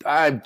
I'm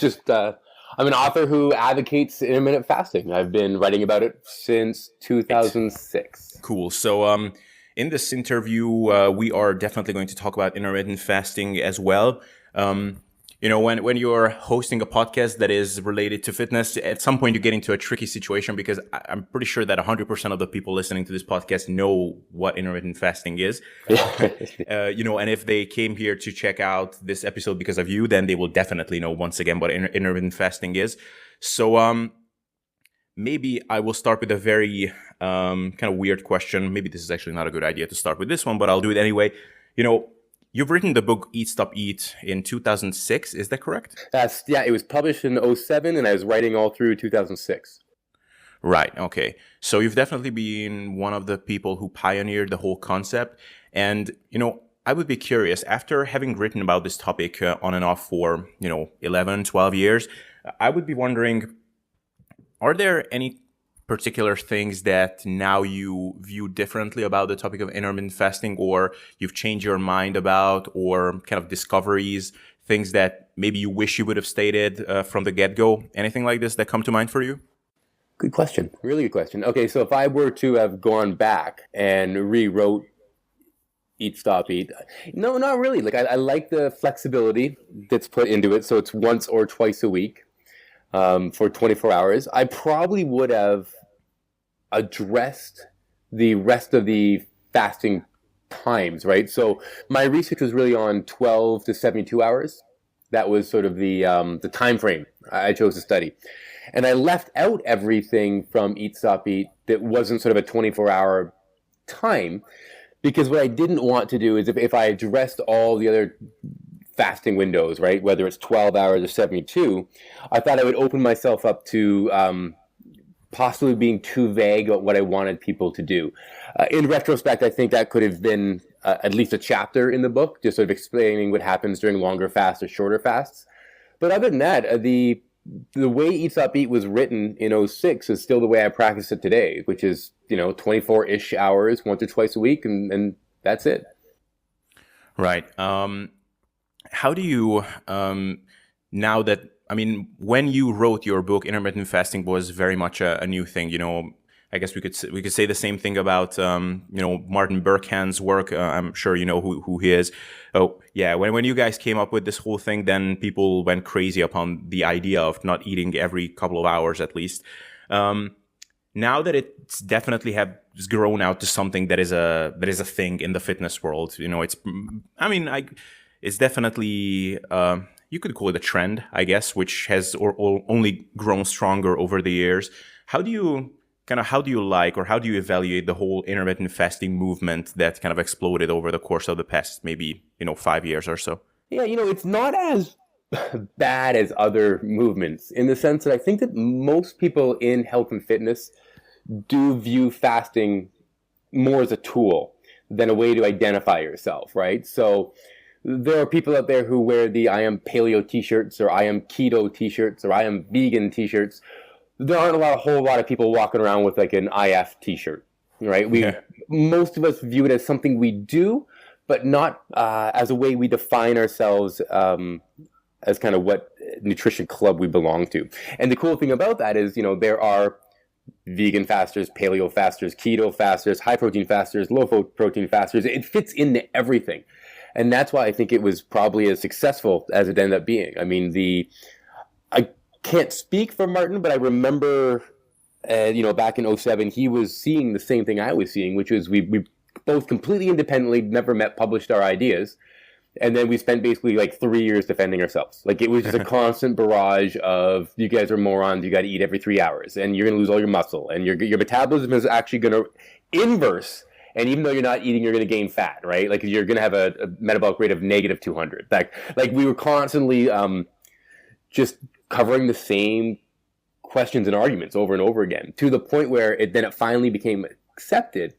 an author who advocates intermittent fasting. I've been writing about it since Right. 2006. Cool. So, in this interview, we are definitely going to talk about intermittent fasting as well. Um, when you're hosting a podcast that is related to fitness, at some point you get into a tricky situation because I'm pretty sure that 100% of the people listening to this podcast know what intermittent fasting is. Yeah. And if they came here to check out this episode because of you, then they will definitely know once again what intermittent fasting is. So, maybe I will start with a very kind of weird question. Maybe this is actually not a good idea to start with this one, but I'll do it anyway. You've written the book Eat, Stop, Eat in 2006. Is that correct? It was published in '07, and I was writing all through 2006. Right. Okay. So you've definitely been one of the people who pioneered the whole concept. And, I would be curious, after having written about this topic on and off for, 11, 12 years, I would be wondering, are there any particular things that now you view differently about the topic of intermittent fasting, or you've changed your mind about, or kind of discoveries, things that maybe you wish you would have stated from the get-go? Anything like this that come to mind for you? Good question. Really good question. Okay, so if I were to have gone back and rewrote Eat, Stop, Eat, no, not really. Like I like the flexibility that's put into it. So it's once or twice a week for 24 hours. I probably would have addressed the rest of the fasting times, right? So my research was really on 12 to 72 hours. That was sort of the time frame I chose to study. And I left out everything from Eat, Stop, Eat that wasn't sort of a 24-hour time, because what I didn't want to do is if I addressed all the other fasting windows, right, whether it's 12 hours or 72, I thought I would open myself up to possibly being too vague about what I wanted people to do. In retrospect, I think that could have been at least a chapter in the book, just sort of explaining what happens during longer fasts or shorter fasts. But other than that, the way Eat Stop Eat was written in '06 is still the way I practice it today, which is 24-ish hours once or twice a week, and that's it. Right. How do you now that, I mean, when you wrote your book, intermittent fasting was very much a new thing. I guess we could say the same thing about Martin Berkhan's work. I'm sure you know who he is. Oh yeah, when you guys came up with this whole thing, then people went crazy upon the idea of not eating every couple of hours at least. Now that it's definitely has grown out to something that is a thing in the fitness world, it's definitely you could call it a trend, I guess, which has only grown stronger over the years. How do you like, or how do you evaluate the whole intermittent fasting movement that kind of exploded over the course of the past maybe 5 years or so? Yeah, it's not as bad as other movements, in the sense that I think that most people in health and fitness do view fasting more as a tool than a way to identify yourself, right? So there are people out there who wear the I am paleo t-shirts, or I am keto t-shirts, or I am vegan t-shirts. There aren't a whole lot of people walking around with like an IF t-shirt, right? Most of us view it as something we do, but not as a way we define ourselves as kind of what nutrition club we belong to. And the cool thing about that is, there are vegan fasters, paleo fasters, keto fasters, high protein fasters, low protein fasters. It fits into everything. And that's why I think it was probably as successful as it ended up being. I mean, I can't speak for Martin, but I remember, back in '07, he was seeing the same thing I was seeing, which was we both completely independently never met, published our ideas. And then we spent basically like 3 years defending ourselves. Like it was just a constant barrage of, you guys are morons, you got to eat every 3 hours, and you're going to lose all your muscle, and your metabolism is actually going to inverse. And even though you're not eating, you're going to gain fat, right? Like you're going to have a metabolic rate of negative 200. Like we were constantly just covering the same questions and arguments over and over again, to the point where it finally became accepted,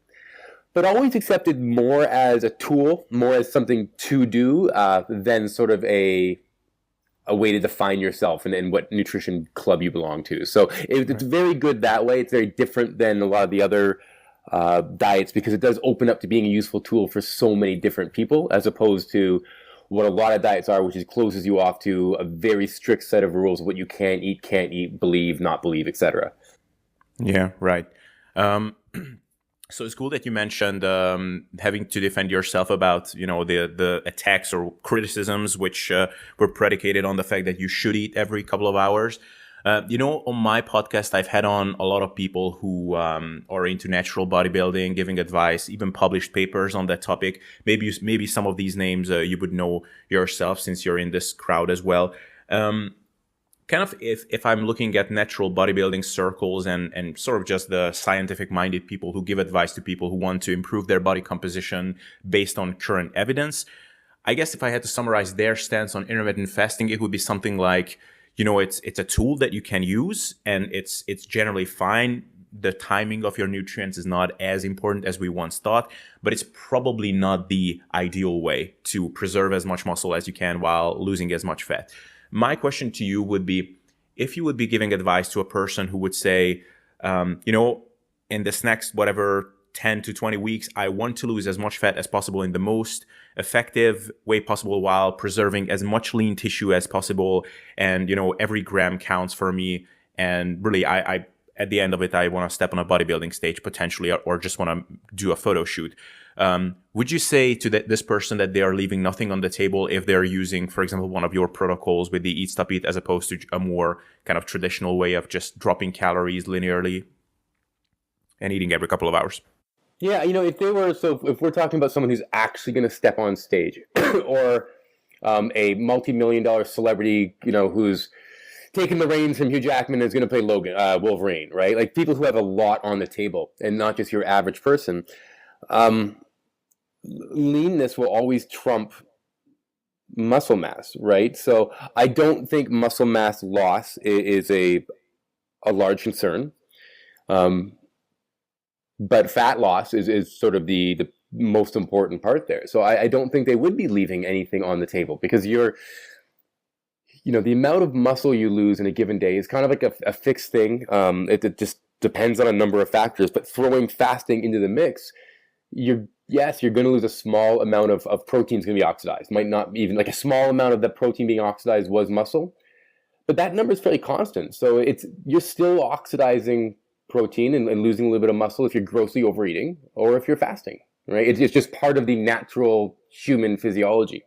but always accepted more as a tool, more as something to do than sort of a way to define yourself and what nutrition club you belong to. So it's very good that way. It's very different than a lot of the other diets, because it does open up to being a useful tool for so many different people, as opposed to what a lot of diets are, which is closes you off to a very strict set of rules of what you can eat, can't eat, believe, not believe, etc. Yeah, right. So it's cool that you mentioned having to defend yourself about, the attacks or criticisms which were predicated on the fact that you should eat every couple of hours. On my podcast, I've had on a lot of people who are into natural bodybuilding, giving advice, even published papers on that topic. Maybe some of these names you would know yourself since you're in this crowd as well. Kind of if I'm looking at natural bodybuilding circles and sort of just the scientific-minded people who give advice to people who want to improve their body composition based on current evidence, I guess if I had to summarize their stance on intermittent fasting, it would be something like, it's a tool that you can use and it's generally fine. The timing of your nutrients is not as important as we once thought, but it's probably not the ideal way to preserve as much muscle as you can while losing as much fat. My question to you would be, if you would be giving advice to a person who would say, in this next, 10 to 20 weeks, I want to lose as much fat as possible in the most effective way possible while preserving as much lean tissue as possible. And, every gram counts for me. And really, I at the end of it, I want to step on a bodybuilding stage potentially, or just want to do a photo shoot. Would you say to this person that they are leaving nothing on the table if they're using, for example, one of your protocols with the Eat Stop Eat as opposed to a more kind of traditional way of just dropping calories linearly and eating every couple of hours? Yeah, if we're talking about someone who's actually going to step on stage or a multi-million-dollar celebrity, who's taking the reins from Hugh Jackman and is going to play Wolverine, right? Like people who have a lot on the table and not just your average person. Leanness will always trump muscle mass, right? So I don't think muscle mass loss is a large concern. But fat loss is sort of the most important part there. So I don't think they would be leaving anything on the table because the amount of muscle you lose in a given day is kind of like a fixed thing. It just depends on a number of factors, but throwing fasting into the mix, you're going to lose a small amount of protein is going to be oxidized. Might not even, like a small amount of the protein being oxidized was muscle, but that number is fairly constant. So you're still oxidizing protein and losing a little bit of muscle if you're grossly overeating or if you're fasting, right? It's just part of the natural human physiology.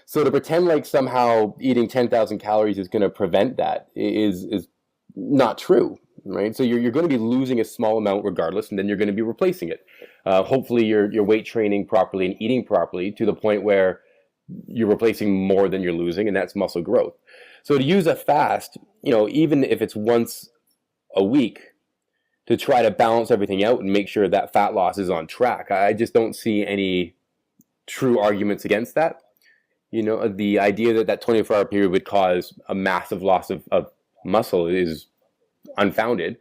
So to pretend like somehow eating 10,000 calories is going to prevent that is not true, right? So you're going to be losing a small amount regardless, and then you're going to be replacing it. Hopefully you're weight training properly and eating properly to the point where you're replacing more than you're losing, and that's muscle growth. So to use a fast, even if it's once a week, to try to balance everything out and make sure that fat loss is on track, I just don't see any true arguments against that. The idea that 24-hour period would cause a massive loss of muscle is unfounded.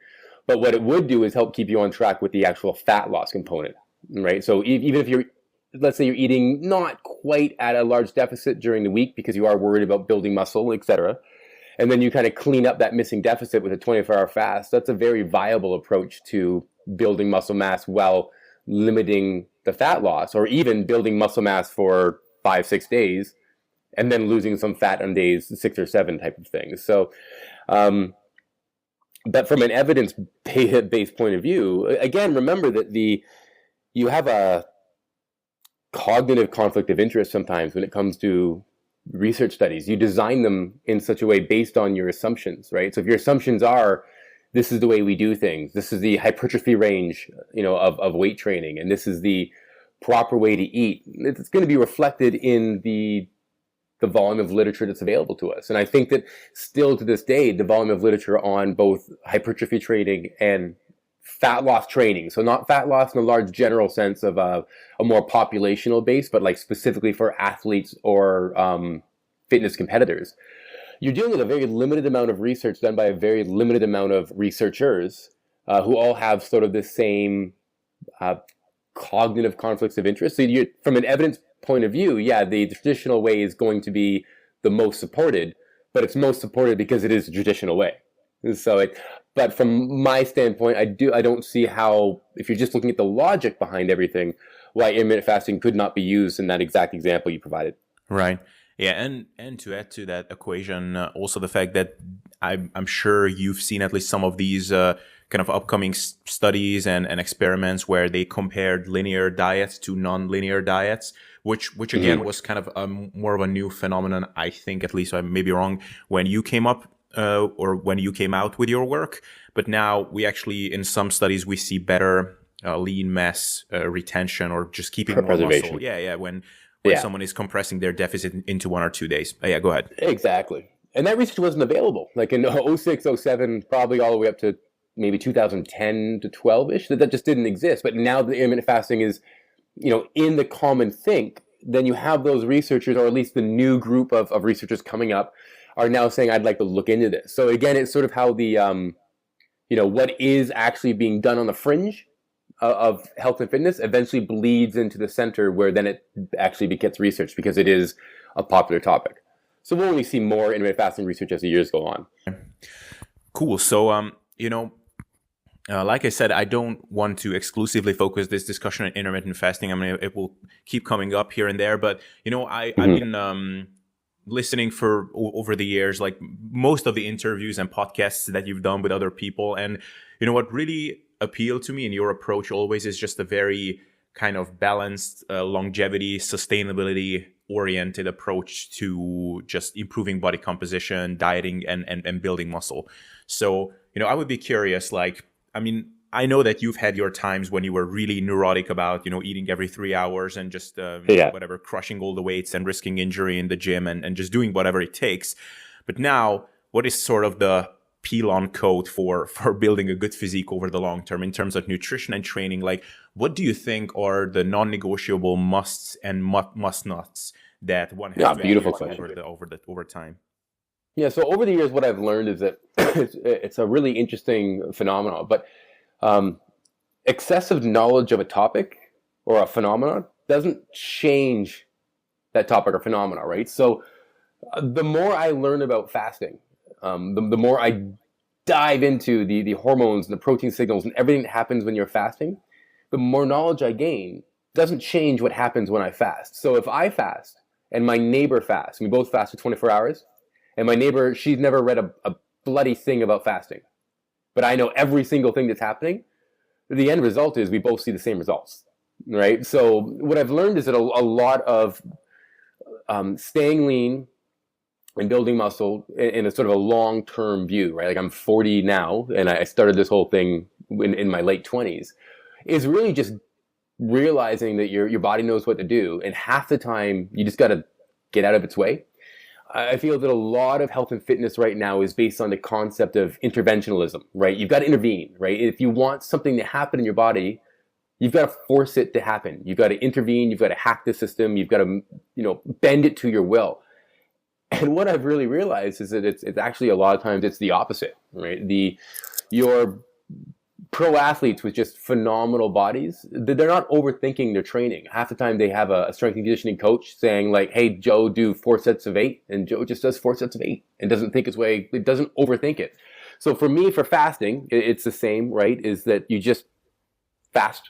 But what it would do is help keep you on track with the actual fat loss component, right? So even if let's say you're eating not quite at a large deficit during the week because you are worried about building muscle, etc., and then you kind of clean up that missing deficit with a 24-hour fast, that's a very viable approach to building muscle mass while limiting the fat loss, or even building muscle mass for 5-6 days and then losing some fat on days 6 or 7 type of things. So, but from an evidence-based point of view, again, remember that you have a cognitive conflict of interest sometimes when it comes to research studies. You design them in such a way based on your assumptions, right? So if your assumptions are, this is the way we do things, this is the hypertrophy range, of weight training, and this is the proper way to eat, it's going to be reflected in the volume of literature that's available to us. And I think that still to this day, the volume of literature on both hypertrophy training and fat loss training, so not fat loss in a large general sense of a more populational base, but like specifically for athletes or fitness competitors, you're dealing with a very limited amount of research done by a very limited amount of researchers who all have sort of the same cognitive conflicts of interest. So from an evidence point of view, the traditional way is going to be the most supported, but it's most supported because it is the traditional way. So but from my standpoint, I don't see how, if you're just looking at the logic behind everything, why intermittent fasting could not be used in that exact example you provided. Right. Yeah, and to add to that equation, also the fact that I'm sure you've seen at least some of these kind of upcoming studies and experiments where they compared linear diets to non-linear diets, which again was kind of more of a new phenomenon. I think, at least I may be wrong, when you came up or when you came out with your work. But now we actually, in some studies, we see better lean mass retention or just keeping more preservation. muscle. Yeah, when someone is compressing their deficit into 1 or 2 days. Yeah, go ahead. Exactly. And that research wasn't available. Like in 06, 07, probably all the way up to maybe 2010 to 12-ish, that just didn't exist. But now the intermittent fasting is, in the common think, then you have those researchers, or at least the new group of researchers coming up, are now saying, I'd like to look into this. So again, it's sort of how the, what is actually being done on the fringe of health and fitness eventually bleeds into the center, where then it actually gets researched because it is a popular topic. So we'll only see more intermittent fasting research as the years go on. Cool. So, like I said, I don't want to exclusively focus this discussion on intermittent fasting. I mean, it will keep coming up here and there, but I've been listening for over the years, like most of the interviews and podcasts that you've done with other people, and what really appealed to me in your approach always is just a very kind of balanced, longevity, sustainability oriented approach to just improving body composition, dieting, and building muscle. So, I would be curious, I know that you've had your times when you were really neurotic about, eating every 3 hours and just, whatever, crushing all the weights and risking injury in the gym and just doing whatever it takes. But now, what is sort of the Pilon code for building a good physique over the long term in terms of nutrition and training? Like, what do you think are the non-negotiable musts and must-nots that one has to do over time? Yeah, so over the years, what I've learned is that it's a really interesting phenomenon, but excessive knowledge of a topic or a phenomenon doesn't change that topic or phenomena, right? So the more I learn about fasting, the more I dive into the hormones and the protein signals and everything that happens when you're fasting, the more knowledge I gain. Doesn't change what happens when I fast. So if I fast and my neighbor fasts, we both fast for 24 hours, and my neighbor, she's never read a bloody thing about fasting, but I know every single thing that's happening, the end result is we both see the same results, right? So what I've learned is that a lot of staying lean and building muscle in a sort of a long-term view, right? Like I'm 40 now, and I started this whole thing in my late 20s, is really just realizing that your body knows what to do, and half the time you just got to get out of its way. I feel that a lot of health and fitness right now is based on the concept of interventionalism, right? You've got to intervene, right? If you want something to happen in your body, you've got to force it to happen. You've got to intervene. You've got to hack the system. You've got to, bend it to your will. And what I've really realized is that it's actually a lot of times it's the opposite, right? Your pro athletes with just phenomenal bodies, they're not overthinking their training. Half the time they have a strength and conditioning coach saying like, hey, Joe, do 4 sets of 8. And Joe just does 4 sets of 8 and doesn't think his way, it doesn't overthink it. So for me, for fasting, it's the same, right? Is that you just fast,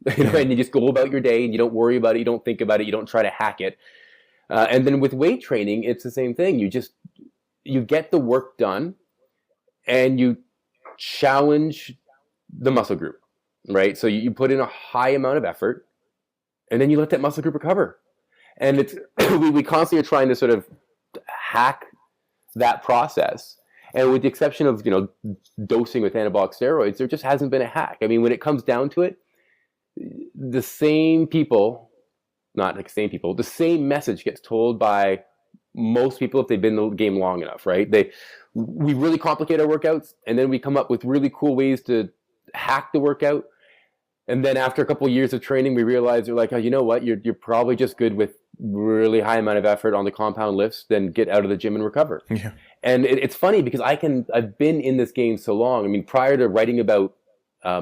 and you just go about your day and you don't worry about it. You don't think about it. You don't try to hack it. And then with weight training, it's the same thing. You get the work done and you challenge the muscle group, right? So you put in a high amount of effort and then you let that muscle group recover. And it's we constantly are trying to sort of hack that process. And with the exception of, dosing with anabolic steroids, there just hasn't been a hack. I mean, when it comes down to it, the same message gets told by most people if they've been in the game long enough, right? We really complicate our workouts, and then we come up with really cool ways to hack the workout. And then after a couple of years of training, we realize they're like, oh, you know what? You're probably just good with really high amount of effort on the compound lifts, then get out of the gym and recover. Yeah. And it's funny because I've been in this game so long. I mean, prior to writing about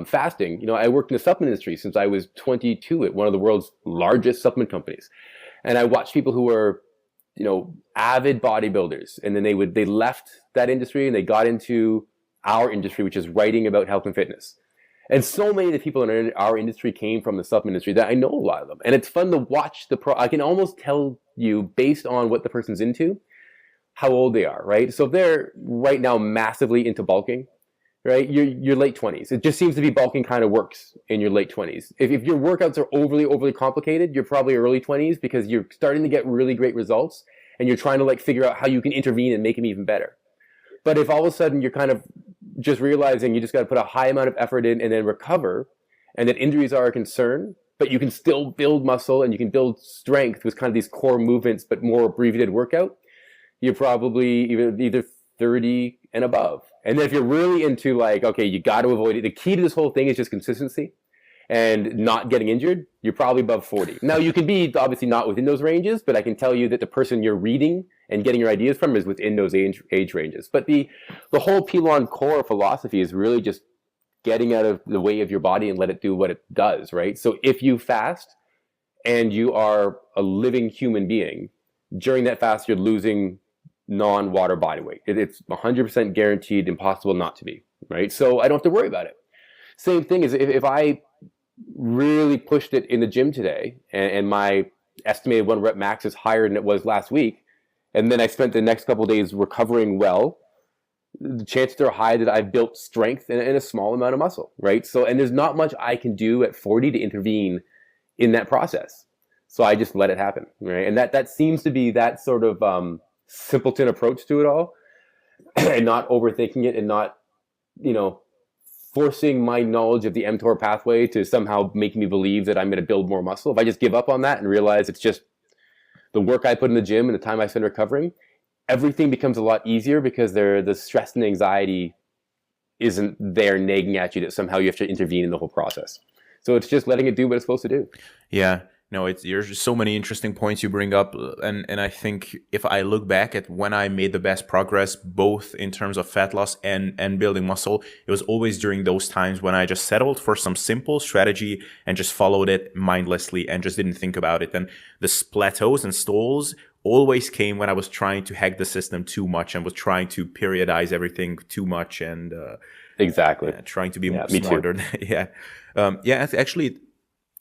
fasting, I worked in the supplement industry since I was 22 at one of the world's largest supplement companies. And I watched people who were, avid bodybuilders, and then they left that industry and they got into our industry, which is writing about health and fitness. And so many of the people in our industry came from the supplement industry that I know a lot of them. And it's fun to watch I can almost tell you based on what the person's into, how old they are, right? So if they're right now massively into bulking, right? Your late 20s. It just seems to be bulking kind of works in your late 20s. If your workouts are overly complicated, you're probably early 20s because you're starting to get really great results and you're trying to like figure out how you can intervene and make them even better. But if all of a sudden you're kind of just realizing you just got to put a high amount of effort in and then recover, and that injuries are a concern, but you can still build muscle and you can build strength with kind of these core movements, but more abbreviated workout, you're probably either 30 and above. And then if you're really into like, okay, you got to avoid it. The key to this whole thing is just consistency and not getting injured. You're probably above 40. Now you can be obviously not within those ranges, but I can tell you that the person you're reading and getting your ideas from is within those age ranges. But the whole Pilon core philosophy is really just getting out of the way of your body and let it do what it does, right? So if you fast and you are a living human being, during that fast, you're losing non-water body weight. It's 100% guaranteed, impossible not to be, right? So I don't have to worry about it. Same thing is if I really pushed it in the gym today and my estimated 1 rep max is higher than it was last week, and then I spent the next couple of days recovering well, the chances are high that I've built strength in a small amount of muscle, right? So, and there's not much I can do at 40 to intervene in that process. So I just let it happen, right? And that seems to be that sort of simpleton approach to it all, and not overthinking it and not, forcing my knowledge of the mTOR pathway to somehow make me believe that I'm going to build more muscle. If I just give up on that and realize it's just the work I put in the gym and the time I spend recovering, everything becomes a lot easier because the stress and anxiety isn't there nagging at you that somehow you have to intervene in the whole process. So it's just letting it do what it's supposed to do. Yeah. No, there's just so many interesting points you bring up. And I think if I look back at when I made the best progress, both in terms of fat loss and building muscle, it was always during those times when I just settled for some simple strategy and just followed it mindlessly and just didn't think about it. And the plateaus and stalls always came when I was trying to hack the system too much and was trying to periodize everything too much and exactly trying to be smarter. Actually,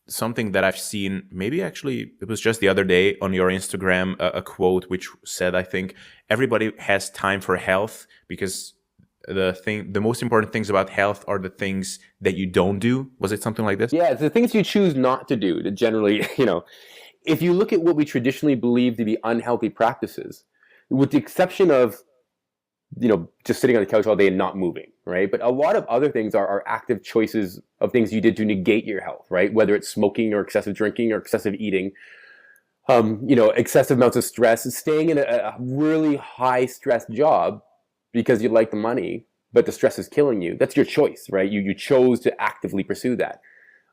something that I've seen, maybe actually it was just the other day on your Instagram, a quote which said, I think everybody has time for health because the most important things about health are the things that you don't do. Was it something like this? Yeah, it's the things you choose not to do that generally, if you look at what we traditionally believe to be unhealthy practices, with the exception of just sitting on the couch all day and not moving, right? But a lot of other things are active choices of things you did to negate your health, right? Whether it's smoking or excessive drinking or excessive eating, excessive amounts of stress, staying in a really high stress job because you like the money, but the stress is killing you. That's your choice, right? You chose to actively pursue that.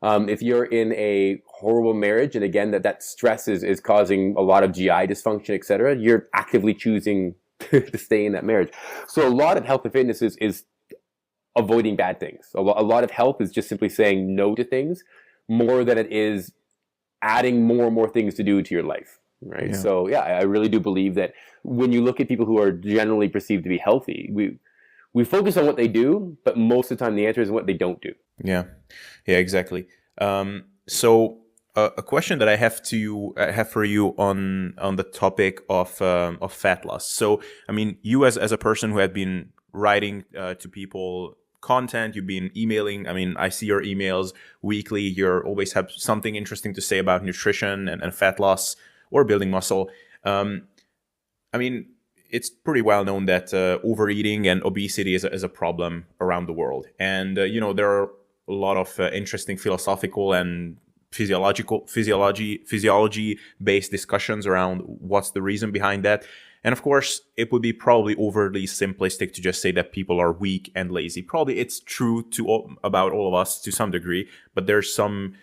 If you're in a horrible marriage, and again, that stress is causing a lot of GI dysfunction, et cetera, you're actively choosing to stay in that marriage. So a lot of health and fitness is avoiding bad things. A lot of health is just simply saying no to things more than it is adding more and more things to do to your life, right? Yeah. So yeah, I really do believe that when you look at people who are generally perceived to be healthy, we focus on what they do, but most of the time the answer is what they don't do. Yeah, exactly. So a question that I have for you on the topic of fat loss. So, I mean, you as a person who had been writing to people content, you've been emailing. I mean, I see your emails weekly. You always have something interesting to say about nutrition and fat loss or building muscle. I mean, it's pretty well known that overeating and obesity is a problem around the world, and there are a lot of interesting philosophical and physiology-based discussions around what's the reason behind that. And of course, it would be probably overly simplistic to just say that people are weak and lazy. Probably it's true about all of us to some degree, but there's some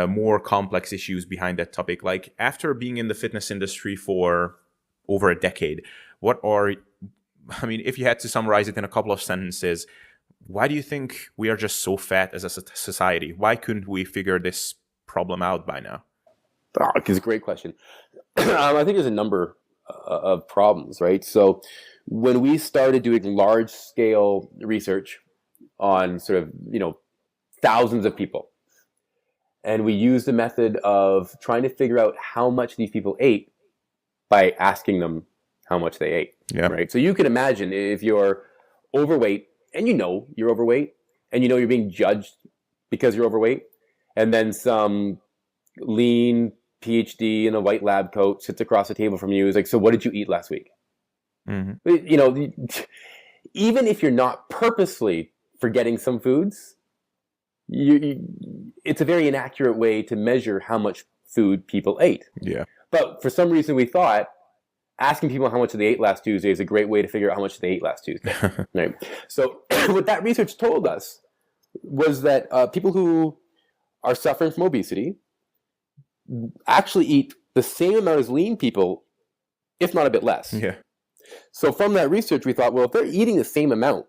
more complex issues behind that topic. Like after being in the fitness industry for over a decade, if you had to summarize it in a couple of sentences, why do you think we are just so fat as a society? Why couldn't we figure this problem out by now? It's a great question. I think there's a number of problems, right? So when we started doing large scale research on sort of, thousands of people. And we used a method of trying to figure out how much these people ate by asking them how much they ate. Yeah. Right. So you can imagine if you're overweight and you know you're overweight and you know you're being judged because you're overweight, and then some lean PhD in a white lab coat sits across the table from you, is like, so what did you eat last week? Mm-hmm. You know, even if you're not purposely forgetting some foods, it's a very inaccurate way to measure how much food people ate. Yeah. But for some reason we thought asking people how much they ate last Tuesday is a great way to figure out how much they ate last Tuesday. Right? So what that research told us was that people who are suffering from obesity actually eat the same amount as lean people, if not a bit less. Yeah. So from that research, we thought, well, if they're eating the same amount,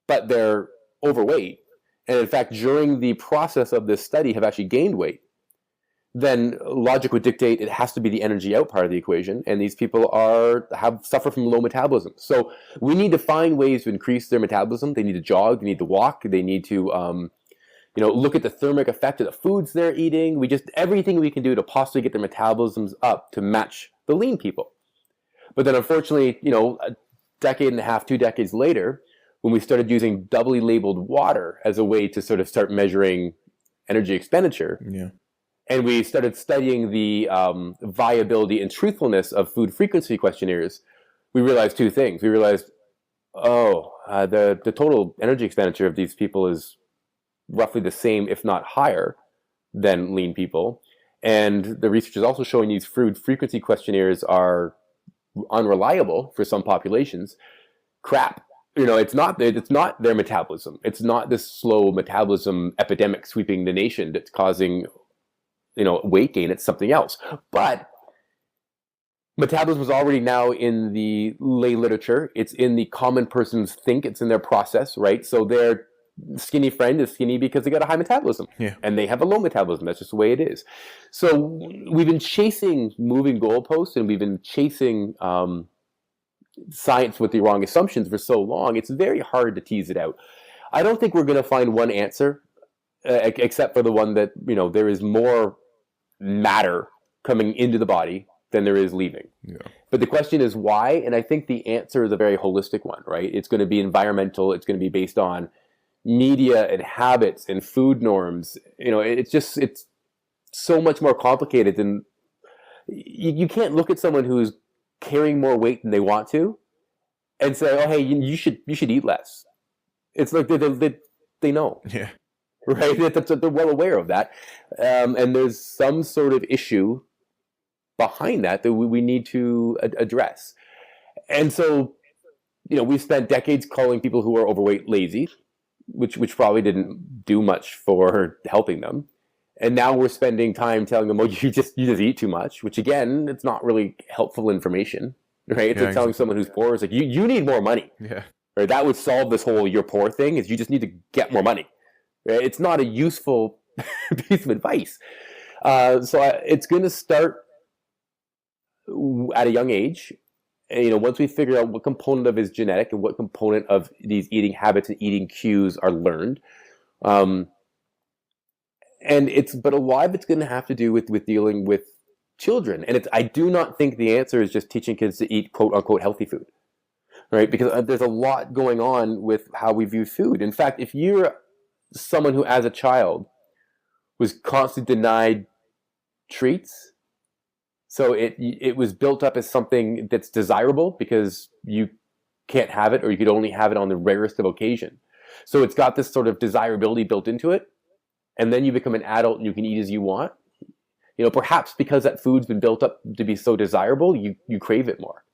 but they're overweight, and in fact, during the process of this study have actually gained weight, then logic would dictate it has to be the energy out part of the equation, and these people suffer from low metabolism. So we need to find ways to increase their metabolism. They need to jog, they need to walk, they need to look at the thermic effect of the foods they're eating. Everything we can do to possibly get their metabolisms up to match the lean people. But then unfortunately, a decade and a half, 2 decades later, when we started using doubly labeled water as a way to sort of start measuring energy expenditure, yeah, and we started studying the viability and truthfulness of food frequency questionnaires, we realized 2 things. We realized, the total energy expenditure of these people is roughly the same, if not higher, than lean people. And the research is also showing these food frequency questionnaires are unreliable for some populations. Crap. It's not their metabolism. It's not this slow metabolism epidemic sweeping the nation that's causing weight gain. It's something else. But metabolism is already now in the lay literature. It's in the common person's think. It's in their process, right? So their skinny friend is skinny because they got a high metabolism. Yeah. And they have a low metabolism. That's just the way it is. So we've been chasing moving goalposts, and we've been chasing science with the wrong assumptions for so long. It's very hard to tease it out. I don't think we're going to find one answer, except for the one that, there is more matter coming into the body than there is leaving. Yeah. But the question is why? And I think the answer is a very holistic one, right? It's going to be environmental. It's going to be based on media and habits and food norms. It's so much more complicated than you can't look at someone who's carrying more weight than they want to and say, oh, hey, you should eat less. It's like they know. Yeah. Right? They're well aware of that. And there's some sort of issue behind that we need to address. And so, we spent decades calling people who are overweight lazy, which probably didn't do much for helping them. And now we're spending time telling them, you just eat too much, which again, it's not really helpful information, right? It's like telling someone who's poor, it's like, you need more money. Yeah. Right? That would solve this whole you're poor thing, is you just need to get more money. Right? It's not a useful piece of advice. So it's going to start at a young age. And, once we figure out what component of it is genetic and what component of these eating habits and eating cues are learned. But a lot of it's going to have to do with dealing with children. And I do not think the answer is just teaching kids to eat quote unquote healthy food, right? Because there's a lot going on with how we view food. In fact, if you're someone who as a child was constantly denied treats, so it was built up as something that's desirable because you can't have it, or you could only have it on the rarest of occasion. So it's got this sort of desirability built into it. And then you become an adult and you can eat as you want. Perhaps because that food's been built up to be so desirable, you crave it more.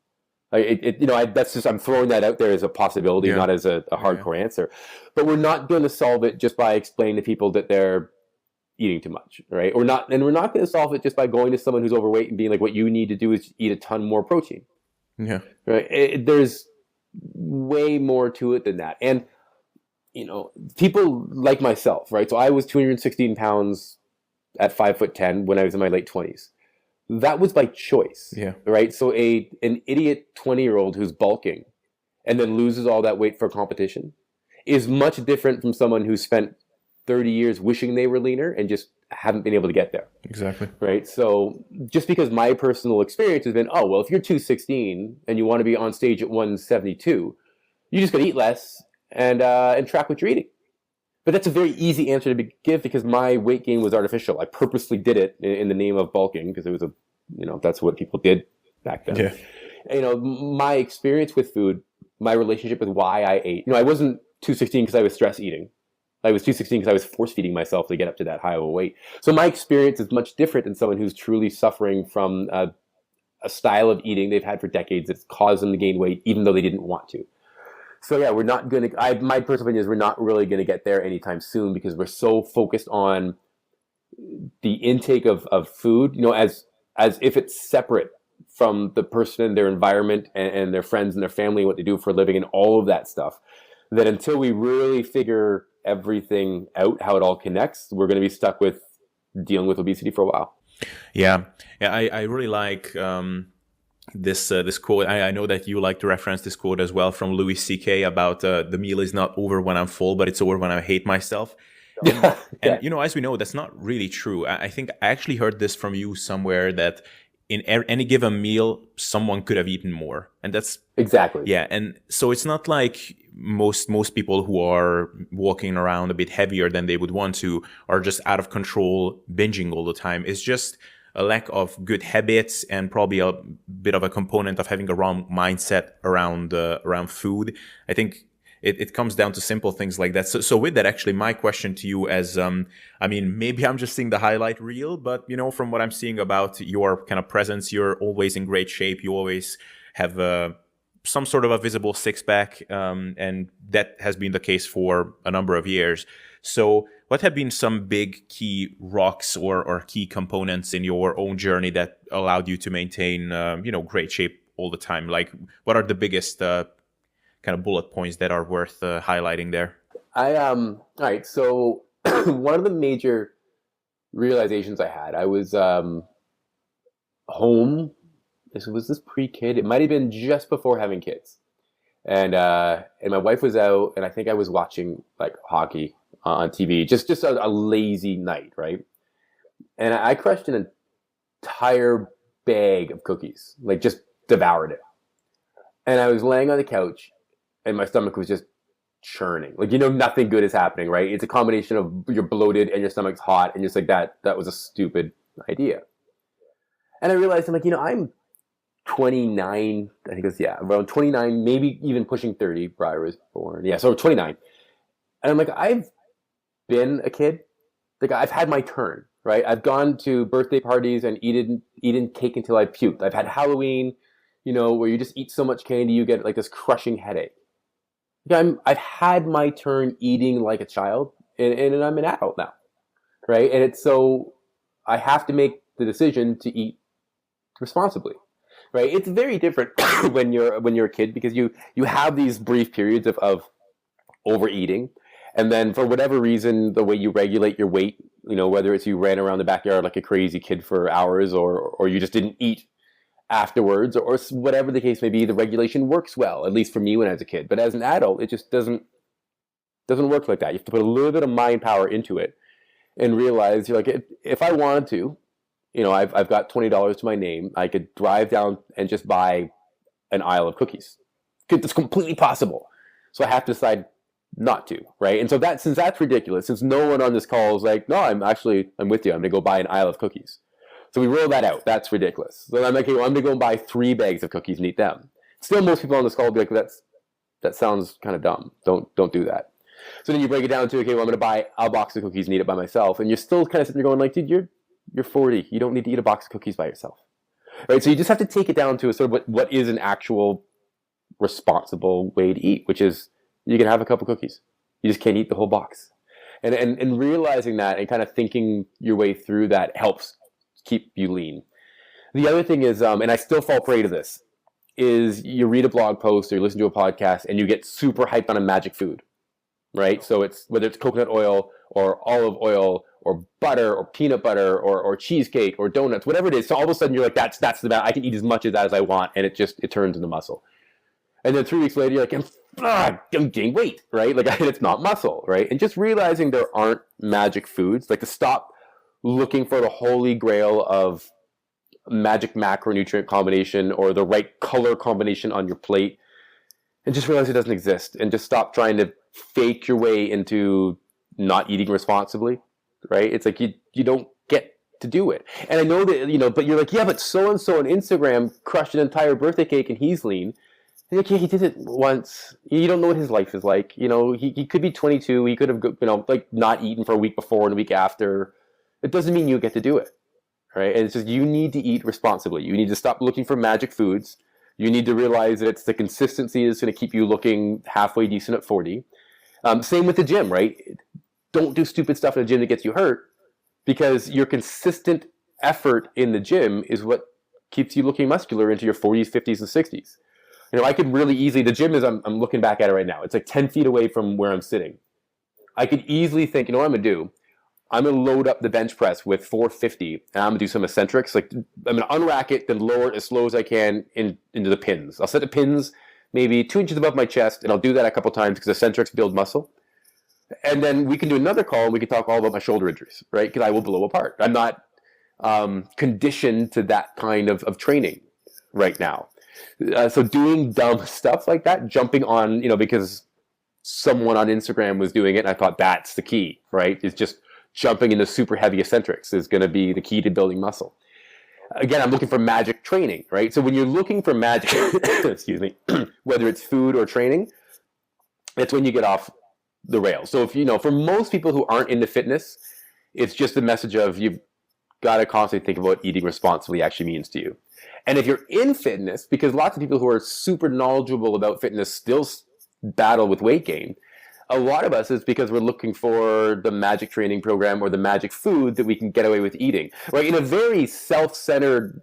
I'm throwing that out there as a possibility, not as a hardcore answer. But we're not going to solve it just by explaining to people that they're eating too much, right? We're not going to solve it just by going to someone who's overweight and being like, what you need to do is eat a ton more protein. Yeah. Right? There's way more to it than that. And people like myself, right? So I was 216 pounds at 5'10" when I was in my late 20s. That was by choice. Yeah. Right? So an idiot 20-year-old who's bulking and then loses all that weight for competition is much different from someone who spent 30 years wishing they were leaner and just haven't been able to get there. Exactly. Right. So just because my personal experience has been, oh, well, if you're 216 and you want to be on stage at 172, you just got to eat less and track what you're eating. But that's a very easy answer to give because my weight gain was artificial. I purposely did it in the name of bulking because it was that's what people did back then. Yeah. My experience with food, my relationship with why I ate, I wasn't 216 because I was stress eating. I was 216 because I was force feeding myself to get up to that high of a weight. So my experience is much different than someone who's truly suffering from a style of eating they've had for decades that's caused them to gain weight even though they didn't want to. So yeah, we're not going to, my personal opinion is we're not really going to get there anytime soon because we're so focused on the intake of food, as if it's separate from the person and their environment and their friends and their family and what they do for a living and all of that stuff, that until we really figure everything out, how it all connects, we're going to be stuck with dealing with obesity for a while. Yeah. I really like this quote. I know that you like to reference this quote as well from Louis C.K. about the meal is not over when I'm full, but it's over when I hate myself. And as we know, that's not really true. I think I actually heard this from you somewhere that in any given meal, someone could have eaten more. And that's exactly. Yeah. And so it's not like most people who are walking around a bit heavier than they would want to are just out of control, binging all the time. It's just a lack of good habits and probably a bit of a component of having a wrong mindset around food. I think it comes down to simple things like that. So with that, actually, my question to you as, maybe I'm just seeing the highlight reel, but, from what I'm seeing about your kind of presence, you're always in great shape. You always have some sort of a visible six-pack, and that has been the case for a number of years. So what have been some big key rocks or key components in your own journey that allowed you to maintain, great shape all the time? Like, what are the biggest kind of bullet points that are worth highlighting there? All right. So one of the major realizations I had, I was home. Was this pre-kid? It might have been just before having kids, and my wife was out, and I think I was watching like hockey on TV, just a lazy night, right? And I crushed an entire bag of cookies, like just devoured it. And I was laying on the couch, and my stomach was just churning. Like, nothing good is happening, right? It's a combination of you're bloated and your stomach's hot, and just like that was a stupid idea. And I realized I'm 29, I think it was, around 29, maybe even pushing 30. Briar was born. Yeah, so 29. And I'm like, I've been a kid. Like, I've had my turn, right? I've gone to birthday parties and eaten cake until I puked. I've had Halloween, where you just eat so much candy, you get like this crushing headache. I've had my turn eating like a child, and I'm an adult now, right? And it's so I have to make the decision to eat responsibly. Right, it's very different when you're a kid because you have these brief periods of overeating, and then for whatever reason, the way you regulate your weight, whether it's you ran around the backyard like a crazy kid for hours, or you just didn't eat afterwards, or whatever the case may be, the regulation works well, at least for me when I was a kid. But as an adult, it just doesn't work like that. You have to put a little bit of mind power into it and realize you're like, if I wanted to. I've got $20 to my name. I could drive down and just buy an aisle of cookies. It's completely possible. So I have to decide not to, right? And so since that's ridiculous, since no one on this call is like, no, I'm with you. I'm going to go buy an aisle of cookies. So we roll that out. That's ridiculous. So I'm like, okay, well, I'm going to go and buy 3 bags of cookies and eat them. Still, most people on this call will be like, that sounds kind of dumb. Don't do that. So then you break it down to, okay, well, I'm going to buy a box of cookies and eat it by myself. And you're still kind of sitting there going like, dude, you're 40. You don't need to eat a box of cookies by yourself, right? So you just have to take it down to a sort of what is an actual responsible way to eat, which is you can have a couple cookies. You just can't eat the whole box. And realizing that and kind of thinking your way through that helps keep you lean. The other thing is, and I still fall prey to this, is you read a blog post or you listen to a podcast and you get super hyped on a magic food, right? So it's whether it's coconut oil or olive oil or butter or peanut butter or cheesecake or donuts, whatever it is. So all of a sudden you're like, that's the best. I can eat as much of that as I want. And it turns into muscle. And then 3 weeks later, you're like, I'm gaining weight, right? Like it's not muscle, right? And just realizing there aren't magic foods, like to stop looking for the holy grail of magic macronutrient combination or the right color combination on your plate, and just realize it doesn't exist, and just stop trying to fake your way into not eating responsibly, right? It's like you don't get to do it. And I know that, but you're like, yeah, but so-and-so on Instagram crushed an entire birthday cake and he's lean. And like, yeah, he did it once. You don't know what his life is like. He could be 22. He could have, like not eaten for a week before and a week after. It doesn't mean you get to do it, right? And it's just, you need to eat responsibly. You need to stop looking for magic foods. You need to realize that it's the consistency that's going to keep you looking halfway decent at 40. Same with the gym, right? Don't do stupid stuff in the gym that gets you hurt, because your consistent effort in the gym is what keeps you looking muscular into your 40s, 50s, and 60s. I could really easily, the gym is, I'm looking back at it right now, it's like 10 feet away from where I'm sitting. I could easily think, what I'm going to do? I'm going to load up the bench press with 450, and I'm going to do some eccentrics. Like, I'm going to unrack it, then lower it as slow as I can into the pins. I'll set the pins maybe 2 inches above my chest, and I'll do that a couple times because eccentrics build muscle. And then we can do another call, and we can talk all about my shoulder injuries, right? Because I will blow apart. I'm not conditioned to that kind of training right now. So doing dumb stuff like that, jumping on, because someone on Instagram was doing it, and I thought that's the key, right? It's just jumping into super heavy eccentrics is going to be the key to building muscle. Again, I'm looking for magic training, right? So when you're looking for magic, excuse me, whether it's food or training, that's when you get off the rails. So if, for most people who aren't into fitness, it's just a message of you've got to constantly think about what eating responsibly actually means to you. And if you're in fitness, because lots of people who are super knowledgeable about fitness still battle with weight gain, a lot of us is because we're looking for the magic training program or the magic food that we can get away with eating, right? In a very self-centered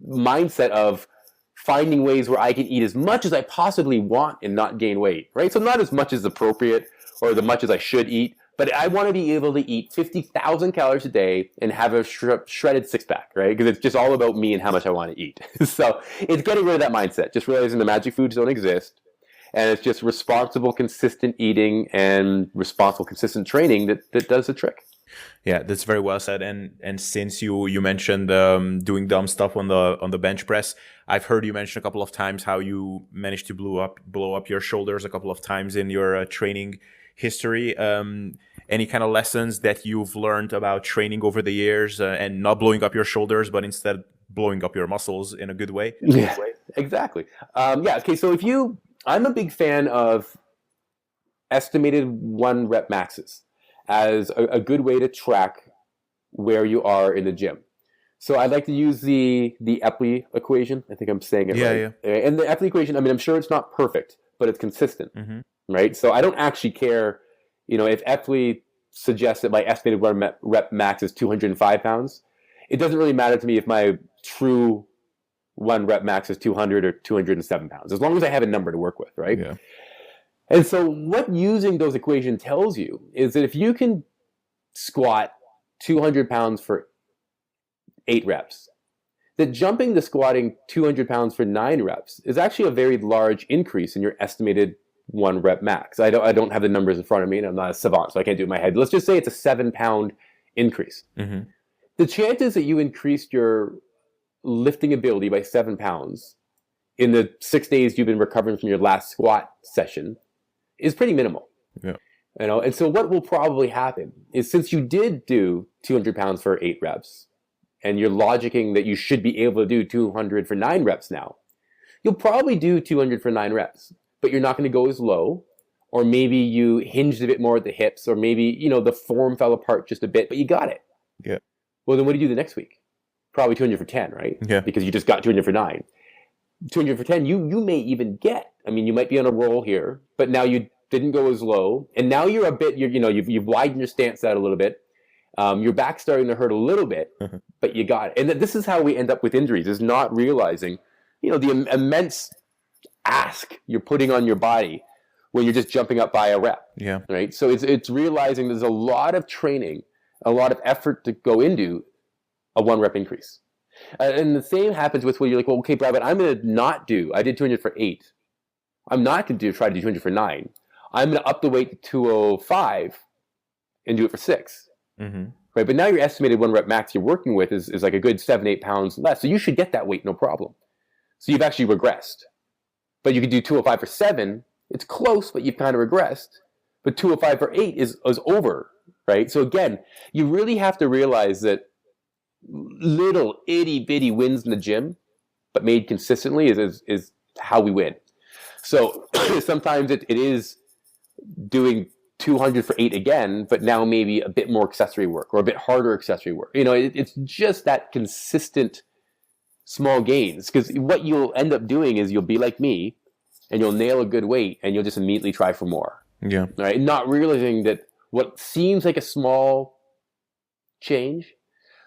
mindset of finding ways where I can eat as much as I possibly want and not gain weight, right? So not as much as appropriate or as much as I should eat, but I want to be able to eat 50,000 calories a day and have a shredded six-pack, right? Because it's just all about me and how much I want to eat. So it's getting rid of that mindset, just realizing the magic foods don't exist. And it's just responsible, consistent eating and responsible, consistent training that does the trick. Yeah, that's very well said. And since you mentioned doing dumb stuff on the bench press, I've heard you mention a couple of times how you managed to blow up your shoulders a couple of times in your training history. Any kind of lessons that you've learned about training over the years and not blowing up your shoulders, but instead blowing up your muscles in a good way? Yeah, exactly. Okay. So I'm a big fan of estimated 1 rep maxes as a good way to track where you are in the gym. So I like to use the Eppley equation. I think I'm saying it right. Yeah. And the Eppley equation, I'm sure it's not perfect, but it's consistent, right? So I don't actually care, if Eppley suggests that my estimated 1 rep max is 205 pounds. It doesn't really matter to me if my true 1 rep max is 200 or 207 pounds, as long as I have a number to work with, right? Yeah. And so what using those equations tells you is that if you can squat 200 pounds for 8 reps, that jumping to squatting 200 pounds for 9 reps is actually a very large increase in your estimated 1 rep max. I don't have the numbers in front of me, and I'm not a savant, so I can't do it in my head. Let's just say it's a 7-pound increase. The chances that you increased your lifting ability by 7 pounds in the 6 days you've been recovering from your last squat session is pretty minimal. Yeah. And so what will probably happen is, since you did do 200 pounds for 8 reps, and you're logicking that you should be able to do 200 for 9 reps now, you'll probably do 200 for 9 reps, but you're not going to go as low, or maybe you hinged a bit more at the hips, or maybe, the form fell apart just a bit, but you got it. Yeah. Well, then what do you do the next week? Probably 200 for 10, right? Yeah. Because you just got 200 for 9. 200 for 10, you may even get. You might be on a roll here, but now you didn't go as low, and now you're a bit, you've widened your stance out a little bit. Your back's starting to hurt a little bit, but you got it. And this is how we end up with injuries, is not realizing, the immense ask you're putting on your body when you're just jumping up by a rep. Yeah. Right? So it's realizing there's a lot of training, a lot of effort to go into a 1 rep increase. And the same happens with when you're like, well, okay, Brad, but I'm going to not do, I did 200 for 8. I'm not going to try to do 200 for 9. I'm going to up the weight to 205 and do it for 6. Mm-hmm. Right? But now your estimated 1 rep max you're working with is like a good 7-8 pounds less. So you should get that weight, no problem. So you've actually regressed. But you could do 205 for 7. It's close, but you've kind of regressed. But 205 for 8 is over, right? So again, you really have to realize that little itty bitty wins in the gym, but made consistently is how we win. So sometimes it is doing 200 for 8 again, but now maybe a bit more accessory work or a bit harder accessory work. It's just that consistent small gains, because what you'll end up doing is you'll be like me and you'll nail a good weight and you'll just immediately try for more. Yeah. Right? Not realizing that what seems like a small change.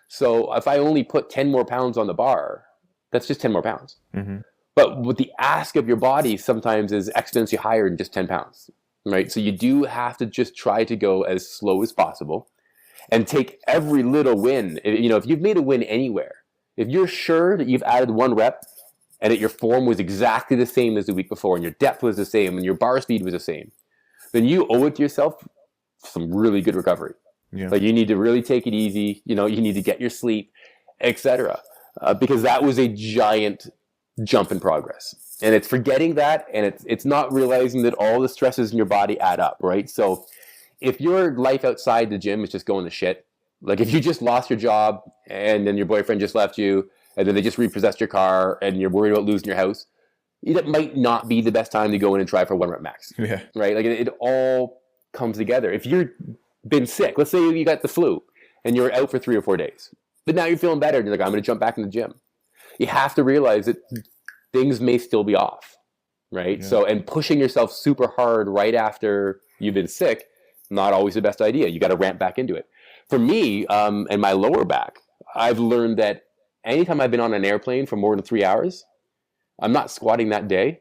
So if I only put 10 more pounds on the bar, that's just 10 more pounds. Mm-hmm. But what the ask of your body sometimes is exponentially higher than just 10 pounds. Right? So you do have to just try to go as slow as possible and take every little win. If you've made a win anywhere, if you're sure that you've added 1 rep and that your form was exactly the same as the week before and your depth was the same and your bar speed was the same, then you owe it to yourself some really good recovery. Yeah. Like you need to really take it easy. You need to get your sleep, etc. Because that was a giant jump in progress. And it's forgetting that, and it's not realizing that all the stresses in your body add up, right? So if your life outside the gym is just going to shit, like if you just lost your job and then your boyfriend just left you and then they just repossessed your car and you're worried about losing your house, it might not be the best time to go in and try for 1 rep max. Yeah. Right? Like it all comes together. If you've been sick, let's say you got the flu and you're out for 3 or 4 days, but now you're feeling better and you're like, I'm going to jump back in the gym. You have to realize that things may still be off, right? Yeah. So, and pushing yourself super hard right after you've been sick, not always the best idea. You got to ramp back into it. For me, and my lower back, I've learned that anytime I've been on an airplane for more than 3 hours, I'm not squatting that day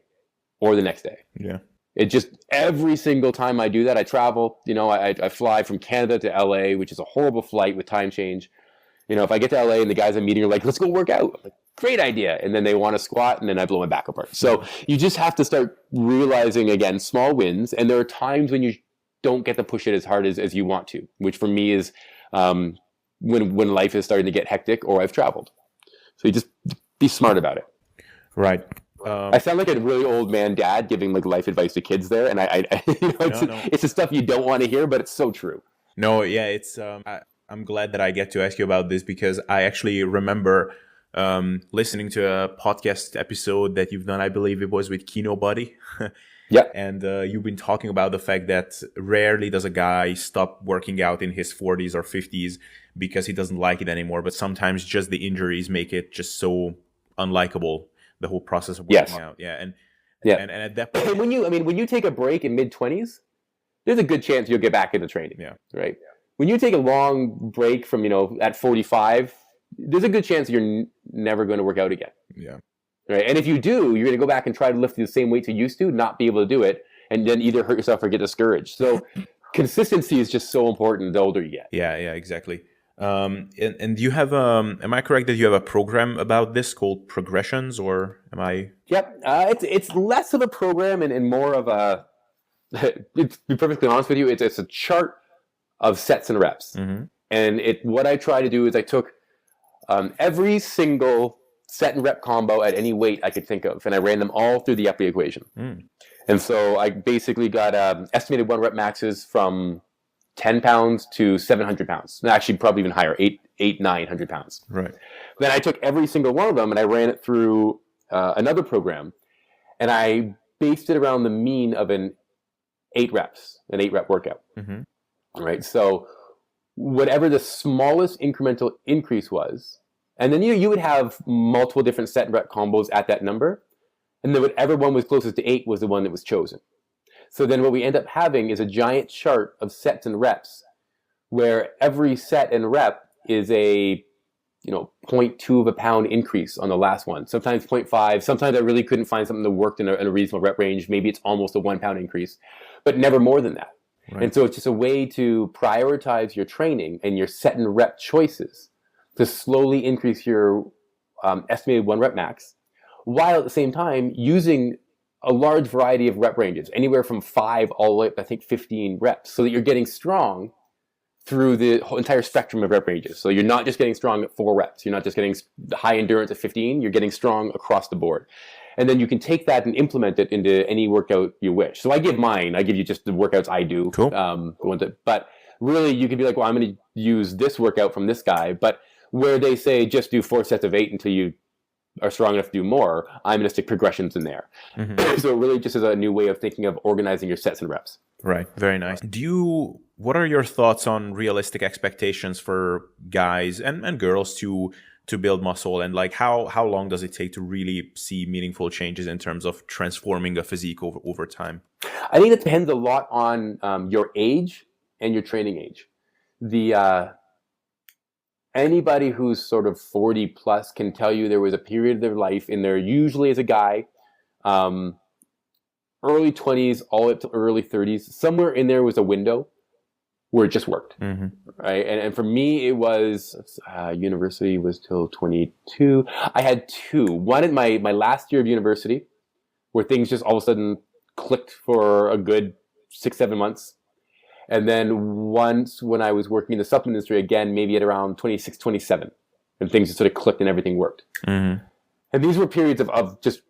or the next day. Yeah. It just, every single time I do that, I travel, I fly from Canada to LA, which is a horrible flight with time change. If I get to LA and the guys I'm meeting are like, let's go work out. I'm like, great idea. And then they want to squat and then I blow my back apart. So you just have to start realizing, again, small wins. And there are times when you don't get to push it as hard as you want to, which for me is when life is starting to get hectic or I've traveled. So you just be smart about it. Right. I sound like a really old man dad giving like life advice to kids there. And it's the stuff you don't want to hear, but it's so true. No, yeah, it's I'm glad that I get to ask you about this because I actually remember listening to a podcast episode that you've done. I believe it was with Kino Buddy. Yeah. And you've been talking about the fact that rarely does a guy stop working out in his 40s or 50s because he doesn't like it anymore. But sometimes just the injuries make it just so unlikable, the whole process of working out. Yeah. And at that point, and when you take a break in mid-20s, there's a good chance you'll get back into training. Yeah. Right. When you take a long break from, at 45, there's a good chance you're never going to work out again. Yeah. Right. And if you do, you're going to go back and try to lift the same weights you used to, not be able to do it, and then either hurt yourself or get discouraged. So consistency is just so important the older you get. Yeah, exactly. And do you have, am I correct that you have a program about this called Progressions, or am I? Yep. It's less of a program and more of a, to be perfectly honest with you, it's a chart of sets and reps. Mm-hmm. And what I try to do is I took every single set and rep combo at any weight I could think of, and I ran them all through the Epidemic equation. And so I basically got estimated 1 rep maxes from 10 pounds to 700 pounds. Actually, probably even higher, 900 pounds. Right. Then I took every single one of them and I ran it through another program, and I based it around the mean of an 8 rep workout. Mm-hmm. All right. So whatever the smallest incremental increase was, and then you would have multiple different set and rep combos at that number, and then whatever one was closest to 8 was the one that was chosen. So then what we end up having is a giant chart of sets and reps where every set and rep is a 0.2 of a pound increase on the last one. Sometimes 0.5. Sometimes I really couldn't find something that worked in a reasonable rep range. Maybe it's almost a 1 pound increase, but never more than that. Right. And so it's just a way to prioritize your training and your set and rep choices to slowly increase your estimated 1 rep max, while at the same time using a large variety of rep ranges, anywhere from 5 all the way up to, I think, 15 reps, so that you're getting strong through the whole entire spectrum of rep ranges. So you're not just getting strong at 4 reps. You're not just getting high endurance at 15. You're getting strong across the board. And then you can take that and implement it into any workout you wish. So I give you just the workouts I do. Cool. But really, you could be like, well, I'm going to use this workout from this guy. But where they say just do 4 sets of 8 until you are strong enough to do more, I'm going to stick progressions in there. So it really just is a new way of thinking of organizing your sets and reps. Right. Very nice. What are your thoughts on realistic expectations for guys and girls to build muscle, and like how long does it take to really see meaningful changes in terms of transforming a physique over time? I think it depends a lot on your age and your training age. Anybody who's sort of 40 plus can tell you there was a period of their life in there, usually as a guy, early 20s all the way up to early 30s, somewhere in there was a window where it just worked, right? And for me, it was, university was till 22. I had 2. One in my last year of university, where things just all of a sudden clicked for a good 6-7 months. And then once when I was working in the supplement industry, again, maybe at around 26, 27, and things just sort of clicked and everything worked. And these were periods of just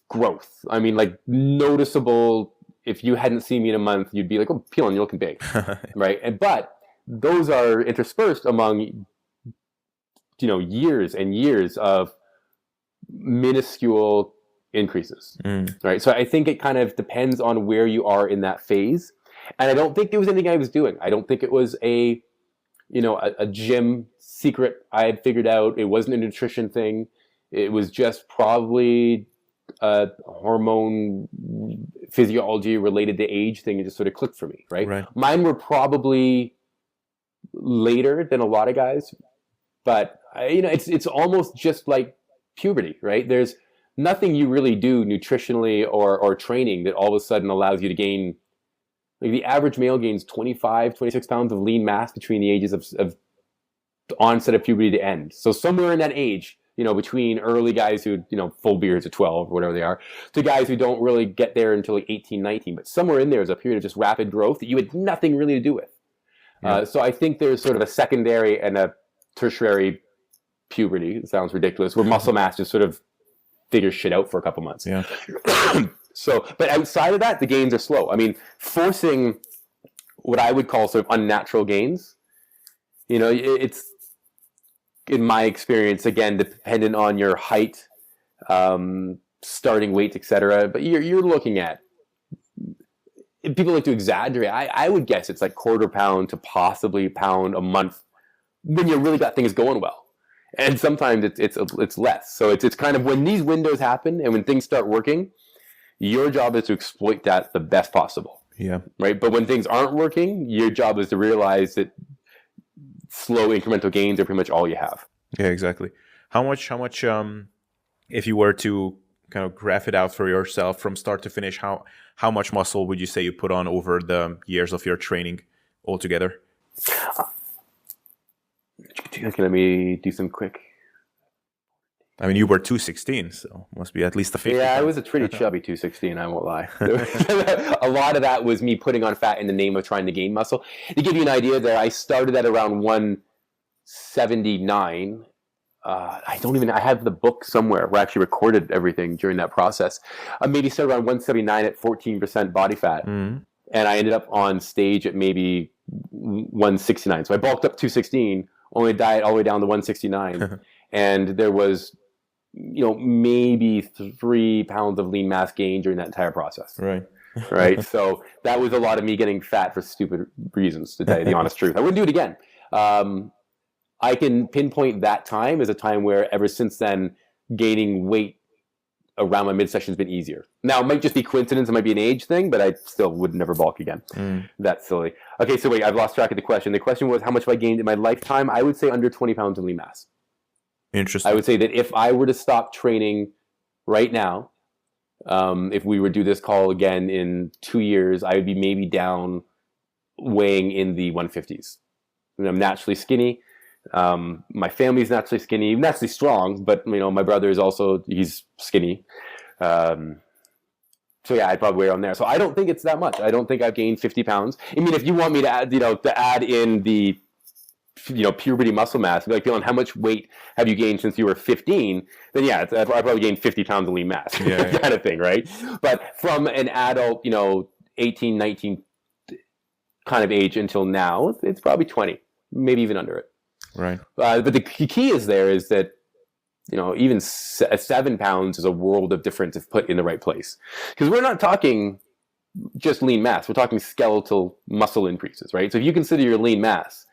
growth. I mean, like noticeable. If you hadn't seen me in a month, you'd be like, oh, Pilon, you're looking big, right? But those are interspersed among, years and years of minuscule increases, right? So I think it kind of depends on where you are in that phase. And I don't think it was anything I was doing. I don't think it was a gym secret I had figured out. It wasn't a nutrition thing. It was just probably a hormone physiology related to age thing. It just sort of clicked for me, right? Mine were probably later than a lot of guys, but it's almost just like puberty, right? There's nothing you really do nutritionally or training that all of a sudden allows you to gain. Like the average male gains 25, 26 pounds of lean mass between the ages of onset of puberty to end. So somewhere in that age, between early guys who, full beards at 12 or whatever they are, to guys who don't really get there until like 18, 19. But somewhere in there is a period of just rapid growth that you had nothing really to do with. So I think there's sort of a secondary and a tertiary puberty. It sounds ridiculous, where muscle mass just sort of figures shit out for a couple months. Yeah. But outside of that, the gains are slow. I mean, forcing what I would call sort of unnatural gains, it's, in my experience, again, dependent on your height, starting weight, etc. But you're looking at, people like to exaggerate. I would guess it's like quarter pound to possibly pound a month when you really got things going well. And sometimes it's less. So it's kind of when these windows happen and when things start working, your job is to exploit that the best possible. Yeah. Right. But when things aren't working, your job is to realize that slow incremental gains are pretty much all you have. Yeah, exactly. How much, if you were to kind of graph it out for yourself from start to finish, how much muscle would you say you put on over the years of your training altogether? Okay, let me do some quick. I mean, you were 216, so must be at least a 50. Yeah, I was a pretty chubby 216, I won't lie. A lot of that was me putting on fat in the name of trying to gain muscle. To give you an idea there, I started at around 179. I have the book somewhere where I actually recorded everything during that process. I maybe started around 179 at 14% body fat. And I ended up on stage at maybe 169. So I bulked up 216, only diet all the way down to 169. And there was, maybe 3 pounds of lean mass gain during that entire process. Right. So that was a lot of me getting fat for stupid reasons, to tell you the honest truth. I wouldn't do it again. I can pinpoint that time as a time where ever since then, gaining weight around my midsection has been easier. Now, it might just be coincidence. It might be an age thing, but I still would never bulk again. That's silly. Okay, so wait, I've lost track of the question. The question was, how much have I gained in my lifetime? I would say under 20 pounds of lean mass. Interesting. I would say that if I were to stop training right now, if we were to do this call again in 2 years, I would be maybe down weighing in the 150s. I'm naturally skinny. My family's naturally skinny, naturally strong, but my brother is also, he's skinny. So yeah, I'd probably weigh around there. So I don't think it's that much. I don't think I've gained 50 pounds. I mean, if you want me to add, to add in the, puberty muscle mass, like, Dylan, how much weight have you gained since you were 15? Then yeah, I probably gained 50 pounds of lean mass, kind of thing, right? But from an adult, 18, 19 kind of age until now, it's probably 20, maybe even under it. Right. But the key is that, even 7 pounds is a world of difference if put in the right place. Because we're not talking just lean mass. We're talking skeletal muscle increases, right? So if you consider your lean mass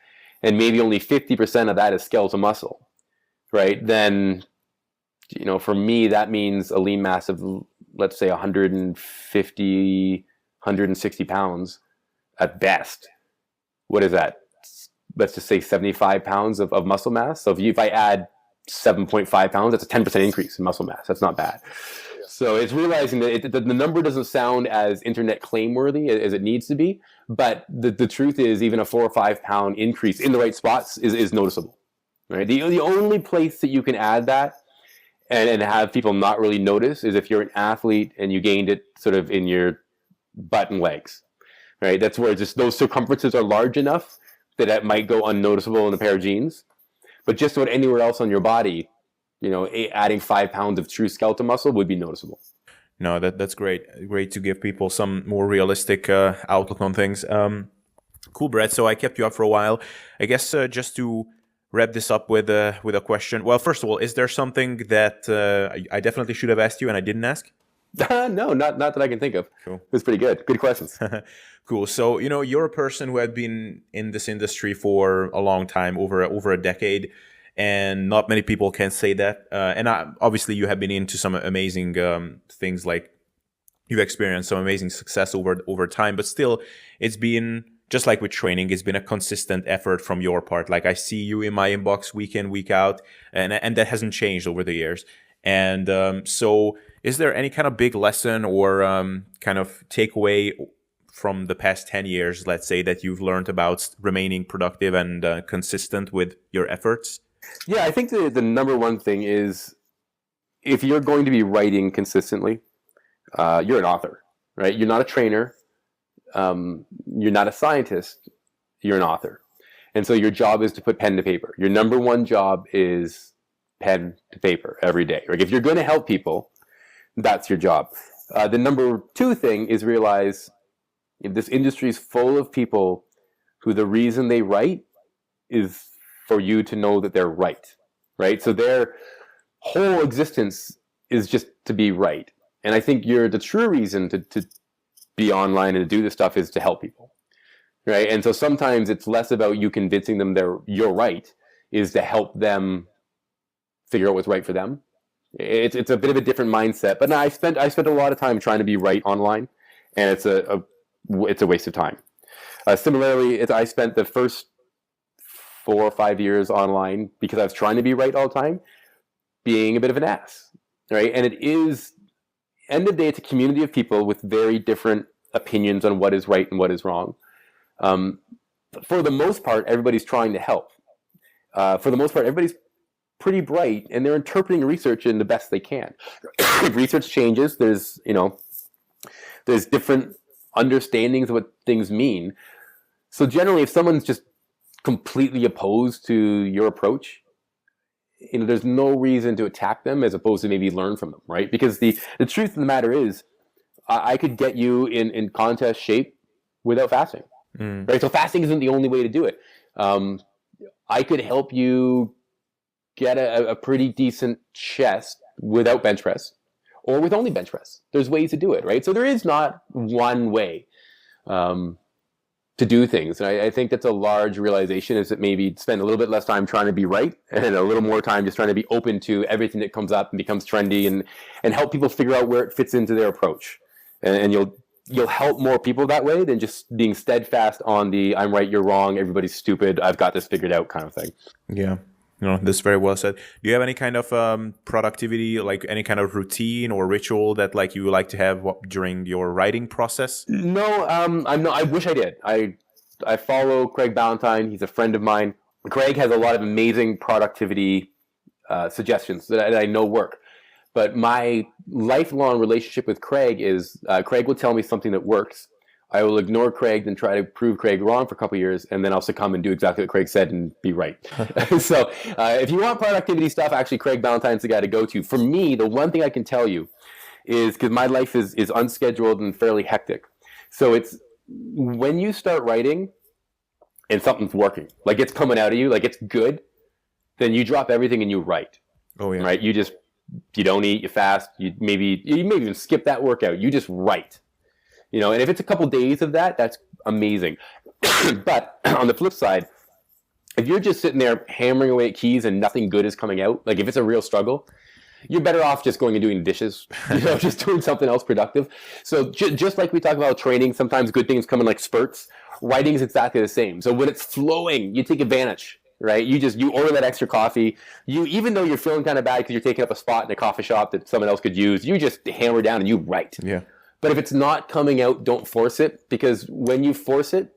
and maybe only 50% of that is skeletal muscle, right? Then, for me, that means a lean mass of, let's say, 150, 160 pounds at best. What is that? Let's just say 75 pounds of muscle mass. So if I add 7.5 pounds, that's a 10% increase in muscle mass. That's not bad. So it's realizing that the number doesn't sound as internet claim worthy as it needs to be, but the truth is even a 4 or 5 pound increase in the right spots is noticeable, right? The only place that you can add that and have people not really notice is if you're an athlete and you gained it sort of in your butt and legs, right? That's where just those circumferences are large enough that it might go unnoticeable in a pair of jeans. But just about anywhere else on your body, adding 5 pounds of true skeletal muscle would be noticeable. No, that's great. Great to give people some more realistic outlook on things. Cool, Brad. So I kept you up for a while. I guess just to wrap this up with a question. Well, first of all, is there something that I definitely should have asked you and I didn't ask? No, not that I can think of. Cool. It was pretty good. Good questions. Cool. So, you're a person who had been in this industry for a long time, over a decade, and not many people can say that. Obviously, you have been into some amazing things, like you've experienced some amazing success over time, but still, it's been, just like with training, it's been a consistent effort from your part. Like I see you in my inbox week in, week out, and that hasn't changed over the years. And so is there any kind of big lesson or kind of takeaway from the past 10 years, let's say, that you've learned about remaining productive and consistent with your efforts? Yeah, I think the number one thing is, if you're going to be writing consistently, you're an author, right? You're not a trainer. You're not a scientist. You're an author. And so your job is to put pen to paper. Your number one job is pen to paper every day. Like, if you're going to help people, that's your job. The number two thing is realize this industry is full of people who the reason they write is for you to know that they're right? So their whole existence is just to be right. And I think the true reason to be online and to do this stuff is to help people, right? And so sometimes it's less about you convincing them you're right, is to help them figure out what's right for them. It's a bit of a different mindset. But no, I spent a lot of time trying to be right online, and it's a waste of time. Similarly, I spent the first 4 or 5 years online because I was trying to be right all the time, being a bit of an ass, right? And it is, end of the day, it's a community of people with very different opinions on what is right and what is wrong. For the most part, everybody's trying to help. For the most part, everybody's pretty bright, and they're interpreting research in the best they can. Research changes. There's different understandings of what things mean. So generally, if someone's just completely opposed to your approach, there's no reason to attack them as opposed to maybe learn from them, right? Because the truth of the matter is, I could get you in contest shape without fasting, right? So fasting isn't the only way to do it. I could help you get a pretty decent chest without bench press, or with only bench press. There's ways to do it, right? So there is not one way to do things. And I think that's a large realization, is that maybe spend a little bit less time trying to be right and a little more time just trying to be open to everything that comes up and becomes trendy, and help people figure out where it fits into their approach. And you'll help more people that way than just being steadfast on the I'm right, you're wrong, everybody's stupid, I've got this figured out kind of thing. Yeah. No, that's very well said. Do you have any kind of productivity, like any kind of routine or ritual that you like to have during your writing process? No, I'm not. I wish I did. I follow Craig Ballantyne. He's a friend of mine. Craig has a lot of amazing productivity suggestions that I know work. But my lifelong relationship with Craig is Craig will tell me something that works. I will ignore Craig and try to prove Craig wrong for a couple of years, and then I'll succumb and do exactly what Craig said and be right. So if you want productivity stuff, actually Craig Ballantyne's the guy to go to. For me, the one thing I can tell you is, because my life is unscheduled and fairly hectic. So it's when you start writing and something's working, like it's coming out of you, like it's good, then you drop everything and you write. Oh yeah. Right? You don't eat, you fast, you maybe even skip that workout. You just write. And if it's a couple days of that, that's amazing. But on the flip side, if you're just sitting there hammering away at keys and nothing good is coming out, like if it's a real struggle, you're better off just going and doing dishes, just doing something else productive. So just like we talk about training, sometimes good things come in like spurts. Writing is exactly the same. So when it's flowing, you take advantage, right? You order that extra coffee. Even though you're feeling kind of bad because you're taking up a spot in a coffee shop that someone else could use, you just hammer down and you write. Yeah. But if it's not coming out, don't force it, because when you force it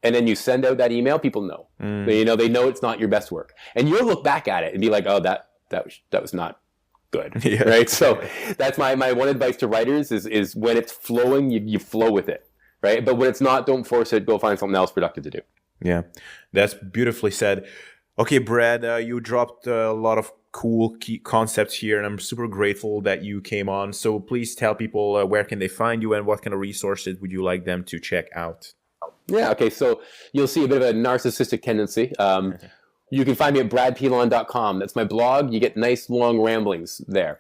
and then you send out that email, people know. They know it's not your best work. And you'll look back at it and be like, oh, that was not good. Yeah. Right? So that's my one advice to writers is when it's flowing, you flow with it. Right? But when it's not, don't force it. Go find something else productive to do. Yeah, that's beautifully said. Okay, Brad, you dropped a lot of cool key concepts here, and I'm super grateful that you came on. So please tell people where can they find you and what kind of resources would you like them to check out? Yeah, okay, so you'll see a bit of a narcissistic tendency. You can find me at bradpilon.com. That's my blog. You get nice long ramblings there.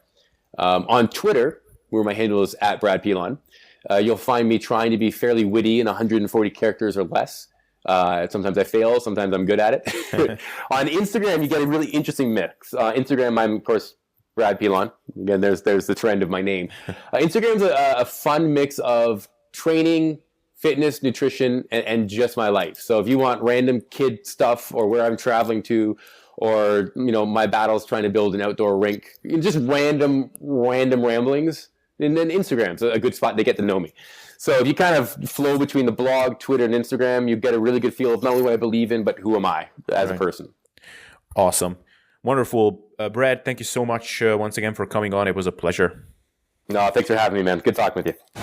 On Twitter, where my handle is at Brad Pilon, you'll find me trying to be fairly witty in 140 characters or less. Sometimes I fail, sometimes I'm good at it. On Instagram, you get a really interesting mix. Instagram, I'm, of course, Brad Pilon. Again, there's the trend of my name. Instagram's a fun mix of training, fitness, nutrition, and just my life. So if you want random kid stuff or where I'm traveling to, or my battles trying to build an outdoor rink, just random ramblings, and then Instagram's a good spot to get to know me. So if you kind of flow between the blog, Twitter, and Instagram, you get a really good feel of not only what I believe in, but who am I as a person. Awesome. Wonderful. Brad, thank you so much once again for coming on. It was a pleasure. No, thanks for having me, man. Good talking with you.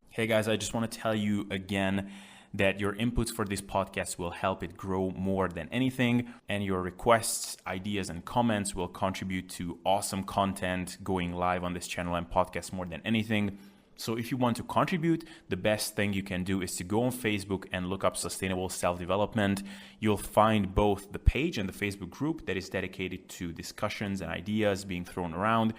Hey guys, I just want to tell you again that your inputs for this podcast will help it grow more than anything, and your requests, ideas, and comments will contribute to awesome content going live on this channel and podcast more than anything. So if you want to contribute, the best thing you can do is to go on Facebook and look up Sustainable Self-Development. You'll find both the page and the Facebook group that is dedicated to discussions and ideas being thrown around.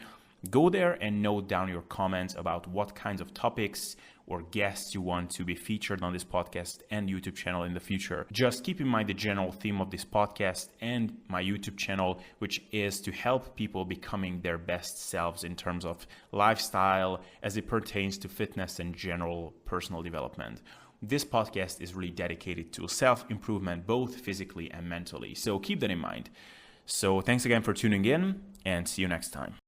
Go there and note down your comments about what kinds of topics or guests you want to be featured on this podcast and YouTube channel in the future. Just keep in mind the general theme of this podcast and my YouTube channel, which is to help people becoming their best selves in terms of lifestyle as it pertains to fitness and general personal development. This podcast is really dedicated to self-improvement, both physically and mentally. So keep that in mind. So thanks again for tuning in, and see you next time.